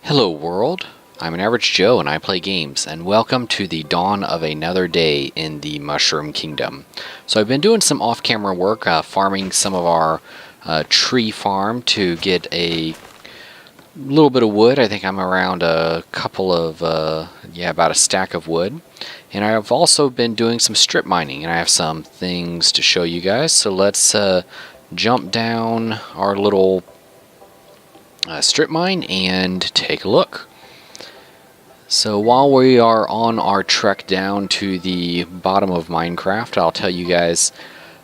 Hello world, I'm an average Joe and I play games, and welcome to the dawn of another day in the Mushroom Kingdom. So I've been doing some off-camera work, farming some of our tree farm to get a little bit of wood. I think I'm around a couple of, about a stack of wood. And I've also been doing some strip mining, and I have some things to show you guys. So let's jump down our little strip mine and take a look. So while we are on our trek down to the bottom of Minecraft, I'll tell you guys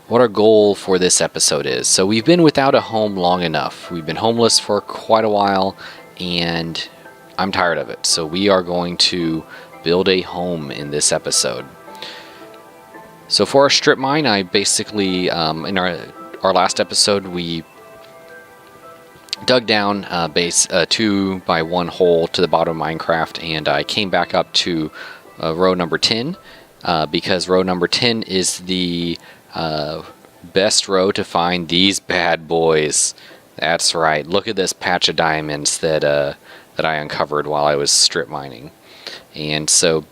what our goal for this episode is. So we've been without a home long enough. We've been homeless for quite a while, and I'm tired of it. So we are going to build a home in this episode. So for our strip mine, I basically, in our last episode, we dug down a 2x1 hole to the bottom of Minecraft, and I came back up to row number 10 because row number 10 is the best row to find these bad boys. That's right, look at this patch of diamonds that I uncovered while I was strip mining. And so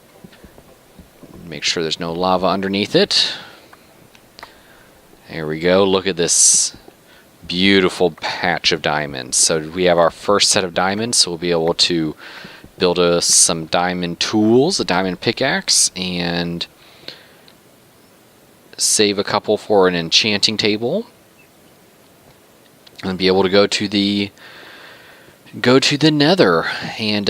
make sure there's no lava underneath it. There we go, look at this beautiful patch of diamonds. So we have our first set of diamonds, so we'll be able to build some diamond tools, a diamond pickaxe, and save a couple for an enchanting table, and be able to go to the nether. And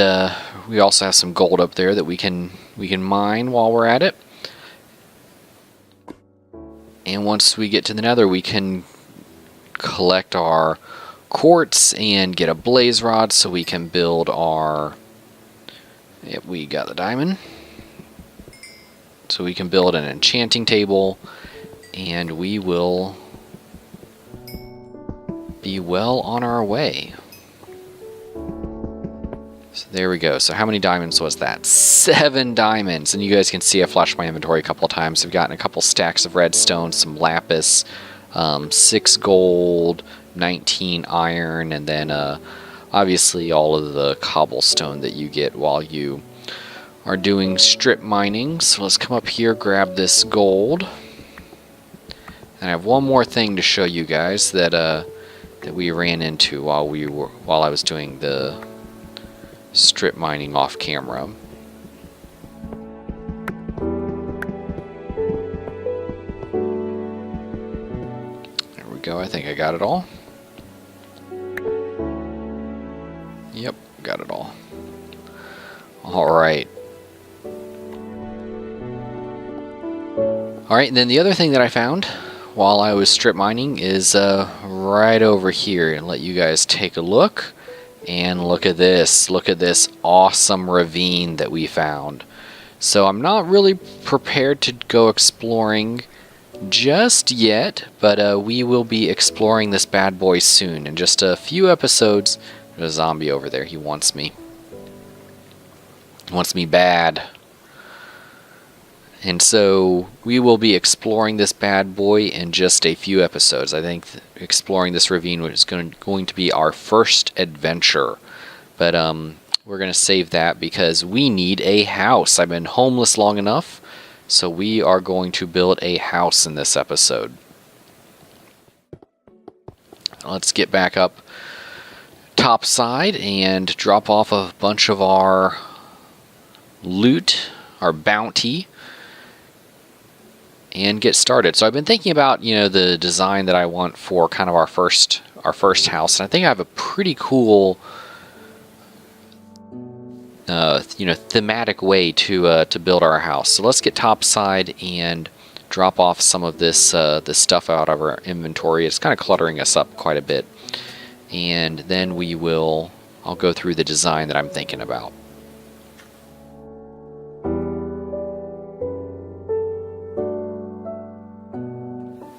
we also have some gold up there that we can mine while we're at it. And once we get to the nether, we can collect our quartz and get a blaze rod so we can build our... Yep, we got the diamond. So we can build an enchanting table, and we will be well on our way. So there we go. So how many diamonds was that? 7 diamonds! And you guys can see I flashed my inventory a couple of times. I've gotten a couple stacks of redstone, some lapis, 6 gold, 19 iron, and then obviously all of the cobblestone that you get while you are doing strip mining. So let's come up here, grab this gold. And I have one more thing to show you guys that we ran into while I was doing the strip mining off camera. Go. I think I got it all. Yep, got it all. Alright. Alright, and then the other thing that I found while I was strip mining is right over here, and let you guys take a look. And look at this. Look at this awesome ravine that we found. So I'm not really prepared to go exploring just yet, but we will be exploring this bad boy soon. In just a few episodes. There's a zombie over there. He wants me. He wants me bad. And so we will be exploring this bad boy in just a few episodes. I think exploring this ravine is going to be our first adventure. But we're going to save that because we need a house. I've been homeless long enough. So we are going to build a house in this episode. Let's get back up topside and drop off a bunch of our loot, our bounty, and get started. So I've been thinking about, the design that I want for kind of our first house, and I think I have a pretty cool thematic way to build our house. So let's get topside and drop off some of this stuff out of our inventory. It's kind of cluttering us up quite a bit, and then I'll go through the design that I'm thinking about.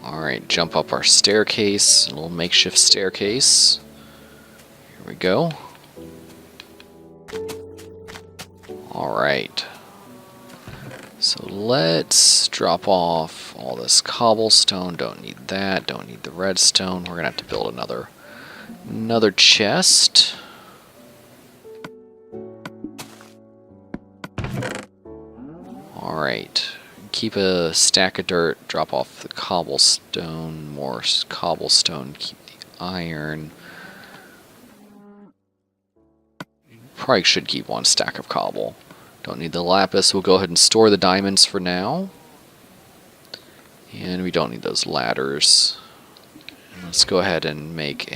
All right, jump up our staircase, a little makeshift staircase. Here we go. Alright, so let's drop off all this cobblestone. Don't need that, don't need the redstone. We're going to have to build another chest. Alright. Keep a stack of dirt, drop off the cobblestone, more cobblestone, keep the iron. Probably should keep one stack of cobble. Don't need the lapis. We'll go ahead and store the diamonds for now. And we don't need those ladders. Let's go ahead and make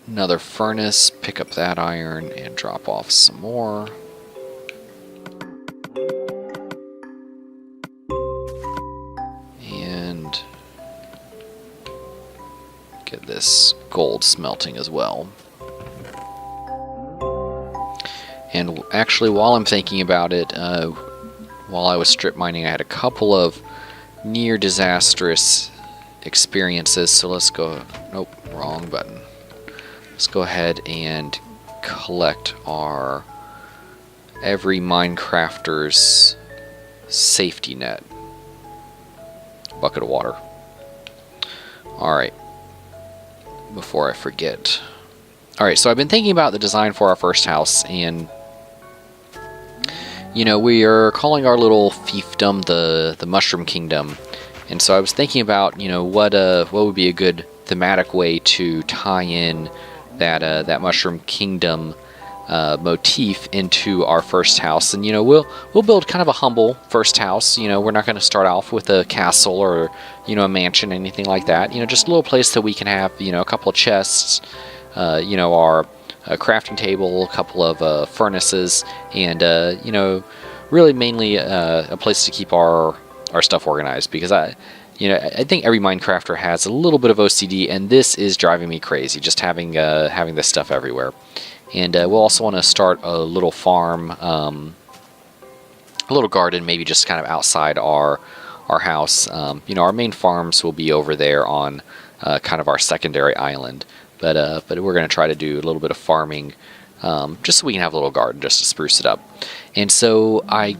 another furnace, pick up that iron, and drop off some more. And get this gold smelting as well. And actually, while I'm thinking about it, while I was strip mining, I had a couple of near disastrous experiences. So let's go, nope, wrong button. Let's go ahead and collect our every Minecrafter's safety net. Bucket of water. Alright. Before I forget. Alright, so I've been thinking about the design for our first house, and you know, we are calling our little fiefdom the Mushroom Kingdom. And so I was thinking about, you know, what would be a good thematic way to tie in that Mushroom Kingdom motif into our first house. And you know, we'll build kind of a humble first house. You know, we're not going to start off with a castle or, you know, a mansion, anything like that. You know, just a little place that we can have, you know, a couple of chests, you know, our crafting table, a couple of furnaces, and you know, really mainly a place to keep our stuff organized, because I think every Minecrafter has a little bit of OCD, and this is driving me crazy, just having this stuff everywhere. And we'll also want to start a little farm, a little garden, maybe just kind of outside our house. You know, our main farms will be over there on kind of our secondary island. But we're going to try to do a little bit of farming, just so we can have a little garden, just to spruce it up. And so I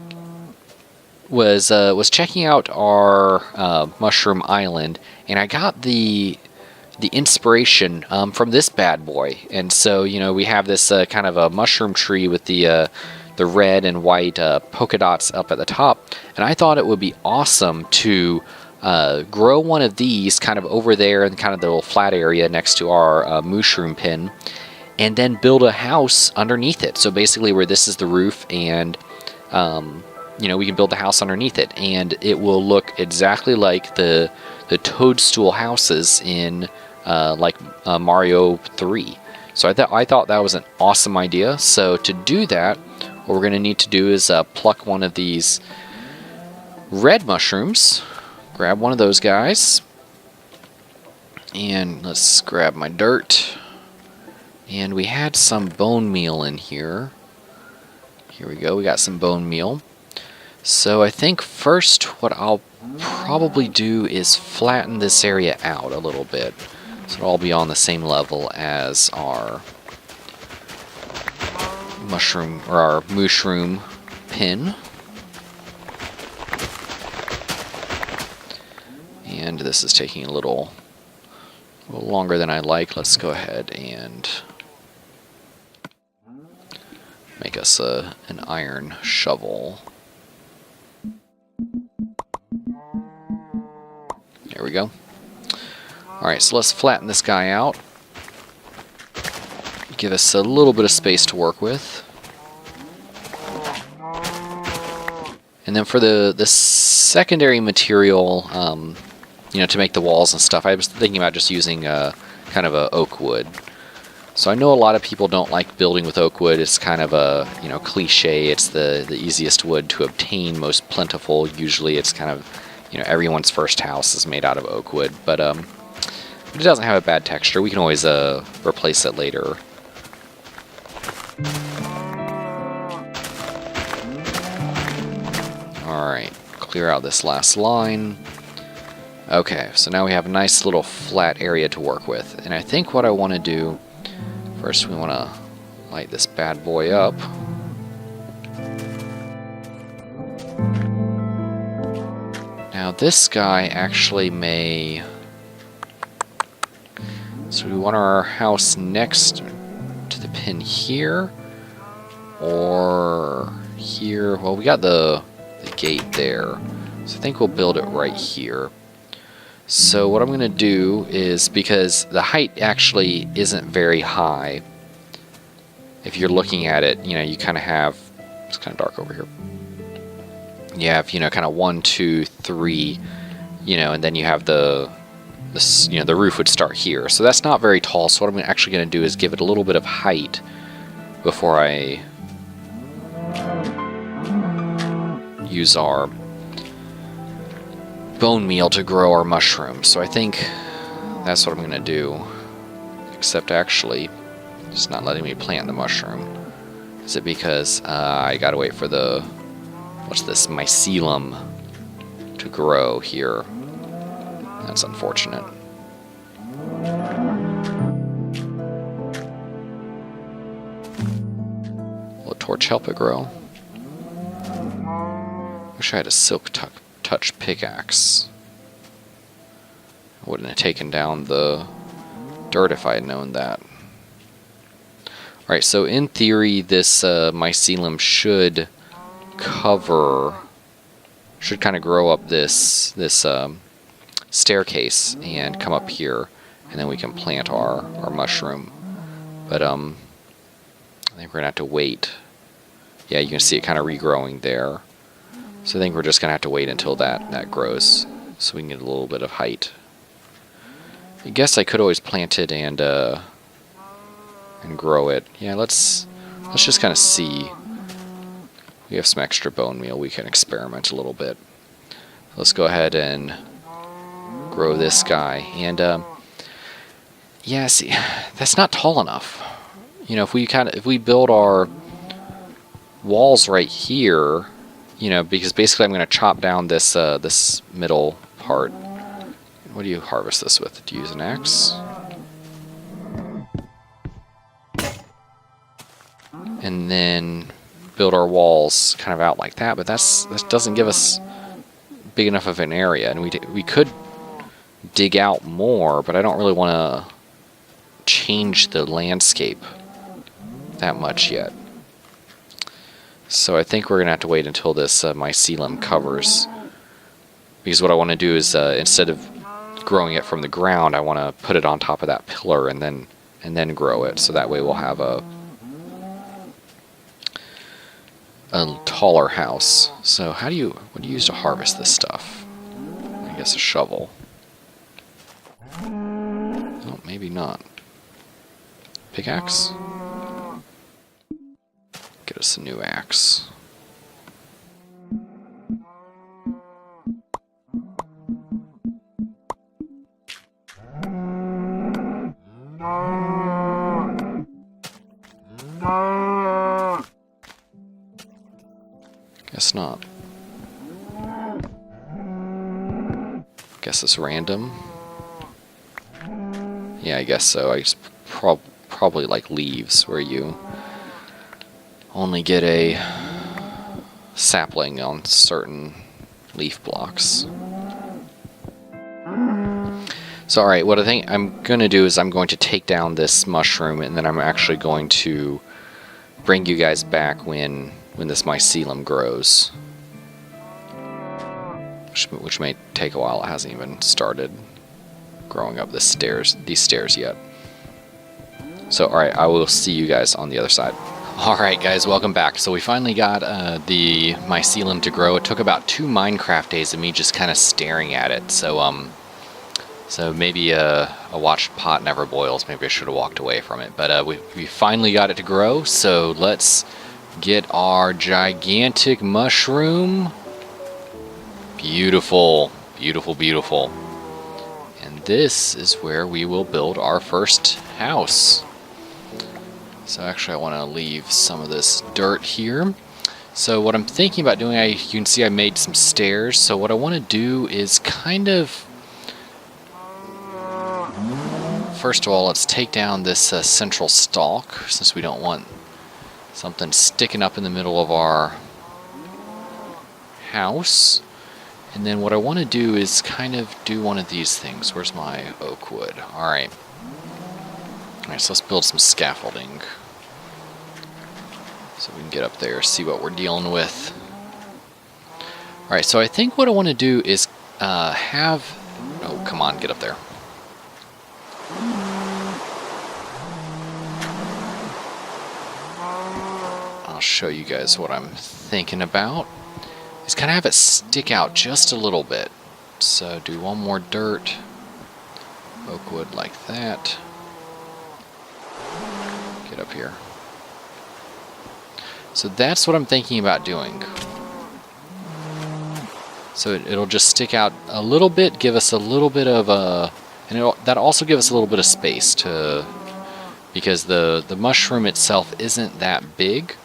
was checking out our mushroom island, and I got the inspiration from this bad boy. And so, you know, we have this kind of a mushroom tree with the red and white polka dots up at the top, and I thought it would be awesome to grow one of these kind of over there in kind of the little flat area next to our mushroom pin, and then build a house underneath it. So basically where this is the roof, and you know, we can build the house underneath it, and it will look exactly like the toadstool houses in like Mario 3. So I thought that was an awesome idea. So to do that, what we're going to need to do is pluck one of these red mushrooms. Grab one of those guys, and let's grab my dirt. And we had some bone meal in here. Here we go, we got some bone meal. So I think first what I'll probably do is flatten this area out a little bit, so it'll all be on the same level as our mushroom pin. And this is taking a little longer than I like. Let's go ahead and make us an iron shovel. There we go. Alright, so let's flatten this guy out. Give us a little bit of space to work with. And then for the secondary material, you know, to make the walls and stuff, I was thinking about just using kind of a oak wood. So I know a lot of people don't like building with oak wood. It's kind of a, you know, cliche. It's the easiest wood to obtain, most plentiful. Usually it's kind of, you know, everyone's first house is made out of oak wood. But it doesn't have a bad texture. We can always replace it later. Alright, clear out this last line. Okay, so now we have a nice little flat area to work with. And I think what I want to do, first we want to light this bad boy up. Now this guy actually may... So we want our house next to the pin here, or here. Well, we got the gate there, so I think we'll build it right here. So what I'm going to do is, because the height actually isn't very high, if you're looking at it, you know, you kind of have, it's kind of dark over here. You have, you know, kind of 1, 2, 3, you know, and then you have the roof would start here. So that's not very tall. So what I'm actually going to do is give it a little bit of height before I use our bone meal to grow our mushrooms. So I think that's what I'm going to do. Except actually, it's not letting me plant the mushroom. Is it because I got to wait for the, what's this, mycelium to grow here? That's unfortunate. Will a torch help it grow? Wish I had a silk touch pickaxe. I wouldn't have taken down the dirt if I had known that. Alright, so in theory, this mycelium should cover, should kind of grow up this staircase and come up here, and then we can plant our mushroom. But I think we're gonna have to wait. Yeah, you can see it kind of regrowing there. So I think we're just gonna have to wait until that grows, so we can get a little bit of height. I guess I could always plant it and grow it. Yeah, let's just kind of see. We have some extra bone meal. We can experiment a little bit. Let's go ahead and grow this guy. And yeah, see, that's not tall enough. You know, if we build our walls right here, you know, because basically I'm going to chop down this this middle part. What do you harvest this with? Do you use an axe? And then build our walls kind of out like that, but that doesn't give us big enough of an area, and we could dig out more, but I don't really want to change the landscape that much yet. So I think we're gonna have to wait until this mycelium covers, because what I want to do is instead of growing it from the ground, I want to put it on top of that pillar and then grow it, so that way we'll have a taller house. So what do you use to harvest this stuff? I guess a shovel. Oh, maybe not. Pickaxe? Get us a new axe. Guess not. Guess it's random. Yeah, I guess so. I just probably like leaves, where you only get a sapling on certain leaf blocks. So alright, what I think I'm going to do is I'm going to take down this mushroom, and then I'm actually going to bring you guys back when this mycelium grows. Which may take a while. It hasn't even started growing up these stairs yet. So alright, I will see you guys on the other side. Alright guys, welcome back. So we finally got the mycelium to grow. It took about 2 Minecraft days of me just kind of staring at it. So maybe a watched pot never boils. Maybe I should have walked away from it. But we finally got it to grow, so let's get our gigantic mushroom. Beautiful, beautiful, beautiful. And this is where we will build our first house. So actually I want to leave some of this dirt here. So what I'm thinking about doing, you can see I made some stairs. So what I want to do is kind of, first of all, let's take down this central stalk, since we don't want something sticking up in the middle of our house. And then what I want to do is kind of do one of these things. Where's my oak wood? Alright. Alright, so let's build some scaffolding. So we can get up there, see what we're dealing with. Alright, so I think what I want to do is have... Oh, come on, get up there. I'll show you guys what I'm thinking about. Is kind of have it stick out just a little bit. So do one more dirt. Oak wood like that. Get up here. So that's what I'm thinking about doing. So it'll just stick out a little bit, give us a little bit of a... And that'll also give us a little bit of space to... Because the mushroom itself isn't that big.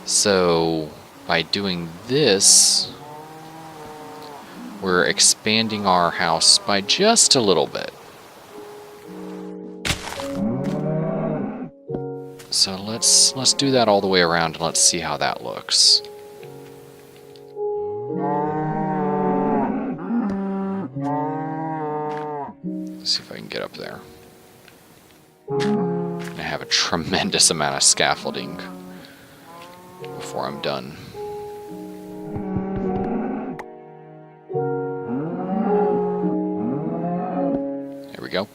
So by doing this, we're expanding our house by just a little bit. So let's do that all the way around and let's see how that looks. Let's see if I can get up there. I have a tremendous amount of scaffolding before I'm done. There we go.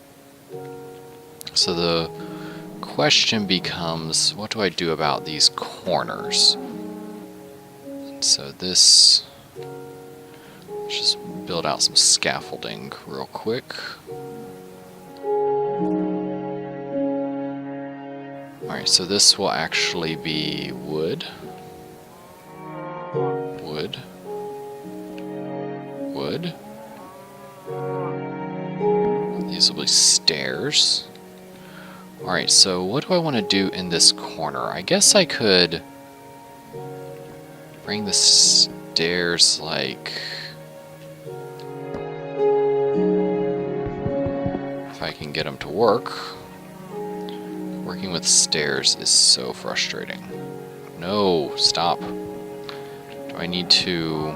So the question becomes, what do I do about these corners? And so this, let's just build out some scaffolding real quick. Alright, so this will actually be wood. Wood. Wood. These will be stairs. Alright, so what do I want to do in this corner? I guess I could bring the stairs like... If I can get them to work. Working with stairs is so frustrating. No, stop. Do I need to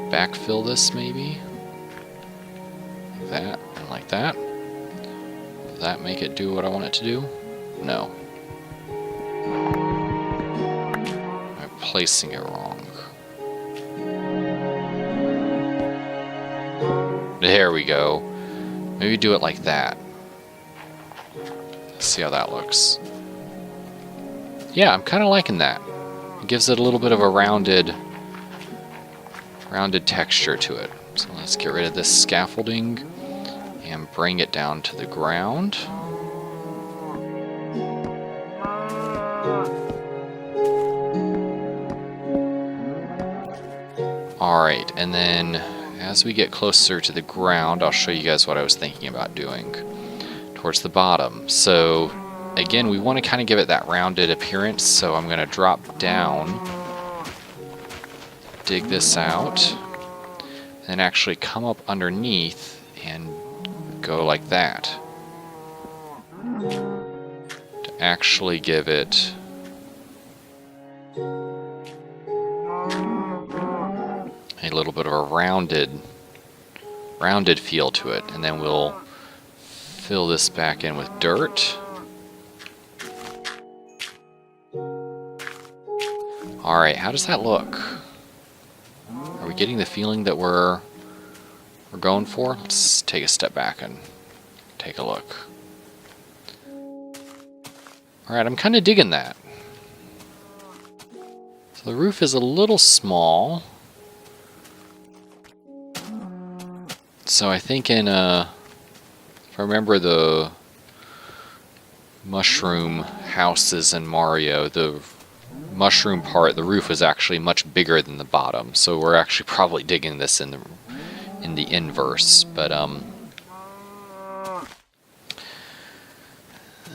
backfill this maybe? Like that and like that. Does that make it do what I want it to do? No. I'm placing it wrong. There we go. Maybe do it like that. Let's see how that looks. Yeah, I'm kind of liking that. It gives it a little bit of a rounded texture to it. So let's get rid of this scaffolding and bring it down to the ground. Alright, and then as we get closer to the ground, I'll show you guys what I was thinking about doing towards the bottom. So again, we want to kind of give it that rounded appearance, so I'm going to drop down, dig this out, and actually come up underneath and go like that to actually give it a little bit of a rounded feel to it. And then we'll fill this back in with dirt. Alright, how does that look? Are we getting the feeling that we're going for? Let's take a step back and take a look. Alright, I'm kind of digging that. So the roof is a little small. So I think in, if I remember the mushroom houses in Mario, the mushroom part, the roof was actually much bigger than the bottom. So we're actually probably digging this in the inverse, but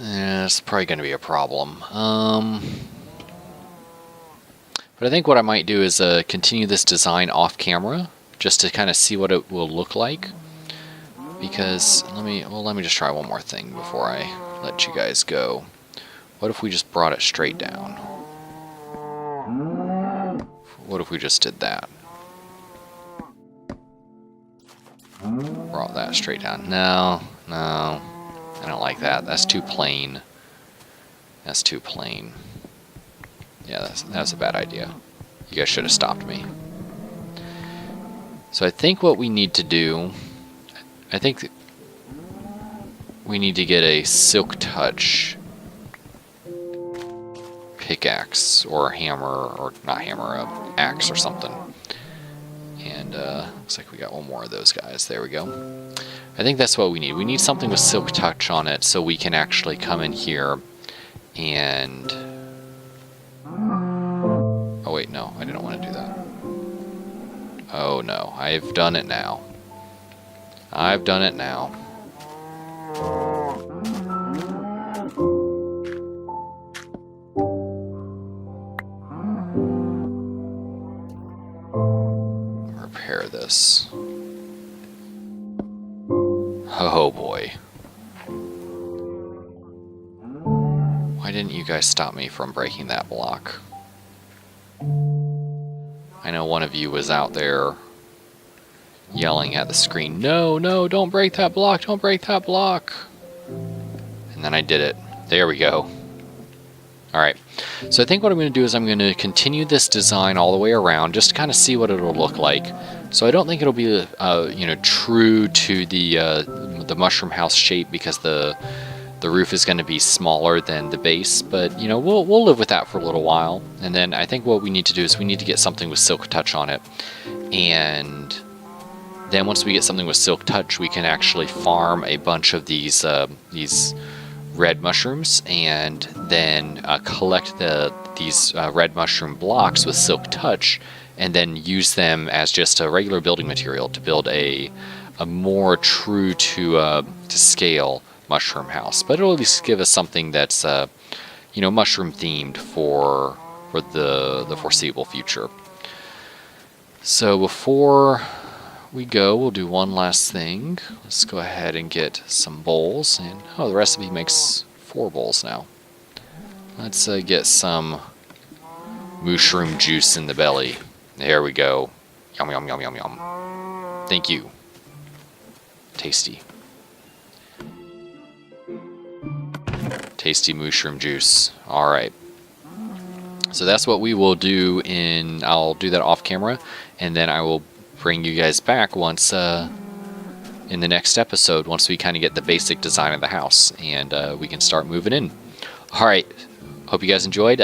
yeah, it's probably going to be a problem. But I think what I might do is continue this design off camera, just to kind of see what it will look like. Because let me just try one more thing before I let you guys go. What if we just brought it straight down? What if we just did that? Brought that straight down. No, I don't like that. That's too plain. That's too plain. Yeah, that's a bad idea. You guys should have stopped me. So I think what we need to do, I think we need to get a silk touch pickaxe or hammer, or not hammer, axe or something. And looks like we got one more of those guys. There we go. I think that's what we need. We need something with silk touch on it so we can actually come in here and... Oh wait, no, I didn't want to do that. Oh no, I've done it now. I've done it now. Repair this. Oh boy. Why didn't you guys stop me from breaking that block? I know one of you was out there yelling at the screen, no, no, don't break that block, don't break that block. And then I did it. There we go. Alright, so I think what I'm going to do is I'm going to continue this design all the way around just to kind of see what it'll look like. So I don't think it'll be you know, true to the mushroom house shape because the roof is going to be smaller than the base, but you know, we'll live with that for a little while. And then I think what we need to do is we need to get something with silk touch on it. And then once we get something with silk touch, we can actually farm a bunch of these red mushrooms and then collect these red mushroom blocks with silk touch and then use them as just a regular building material to build a more true to scale mushroom house. But it'll at least give us something that's you know, mushroom themed for the foreseeable future. So before we go, we'll do one last thing. Let's go ahead and get some bowls. And oh, the recipe makes 4 bowls now. Let's get some mushroom juice in the belly. There we go. Yum, yum, yum, yum, yum. Thank you. Tasty. Tasty mushroom juice. Alright. So that's what we will do I'll do that off camera, and then I will bring you guys back once in the next episode, once we kind of get the basic design of the house, and we can start moving in. Alright. Hope you guys enjoyed.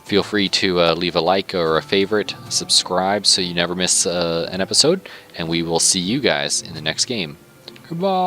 Feel free to leave a like or a favorite, subscribe so you never miss an episode, and we will see you guys in the next game. Goodbye!